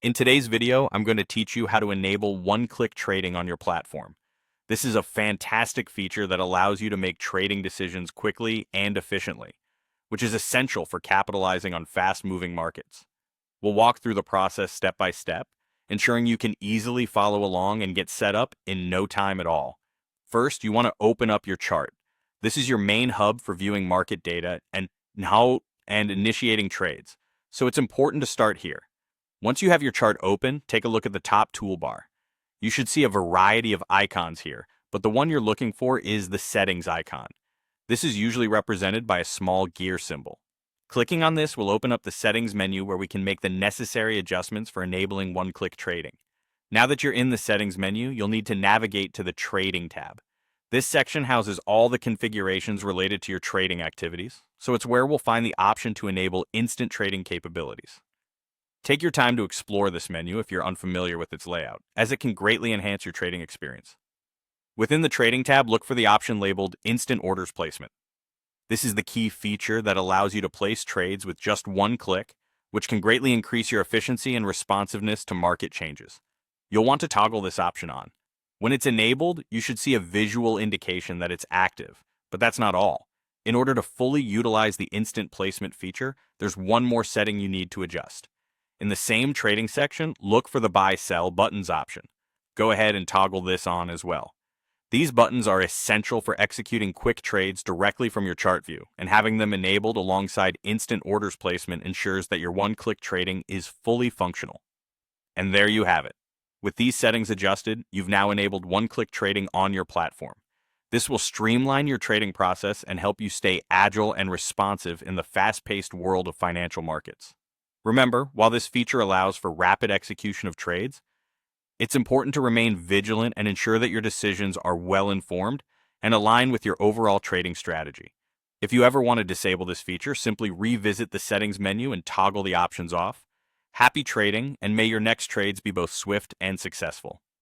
In today's video, I'm going to teach you how to enable one-click trading on your platform. This is a fantastic feature that allows you to make trading decisions quickly and efficiently, which is essential for capitalizing on fast-moving markets. We'll walk through the process step by step, ensuring you can easily follow along and get set up in no time at all. First, you want to open up your chart. This is your main hub for viewing market data and initiating trades. So it's important to start here. Once you have your chart open, take a look at the top toolbar. You should see a variety of icons here, but the one you're looking for is the settings icon. This is usually represented by a small gear symbol. Clicking on this will open up the settings menu where we can make the necessary adjustments for enabling one-click trading. Now that you're in the settings menu, you'll need to navigate to the trading tab. This section houses all the configurations related to your trading activities, so it's where we'll find the option to enable instant trading capabilities. Take your time to explore this menu if you're unfamiliar with its layout, as it can greatly enhance your trading experience. Within the Trading tab, look for the option labeled Instant Orders Placement. This is the key feature that allows you to place trades with just one click, which can greatly increase your efficiency and responsiveness to market changes. You'll want to toggle this option on. When it's enabled, you should see a visual indication that it's active, but that's not all. In order to fully utilize the instant placement feature, there's one more setting you need to adjust. In the same trading section, look for the Buy-Sell buttons option. Go ahead and toggle this on as well. These buttons are essential for executing quick trades directly from your chart view, and having them enabled alongside instant orders placement ensures that your one-click trading is fully functional. And there you have it. With these settings adjusted, you've now enabled one-click trading on your platform. This will streamline your trading process and help you stay agile and responsive in the fast-paced world of financial markets. Remember, while this feature allows for rapid execution of trades, it's important to remain vigilant and ensure that your decisions are well informed and align with your overall trading strategy. If you ever want to disable this feature, simply revisit the settings menu and toggle the options off. Happy trading, and may your next trades be both swift and successful.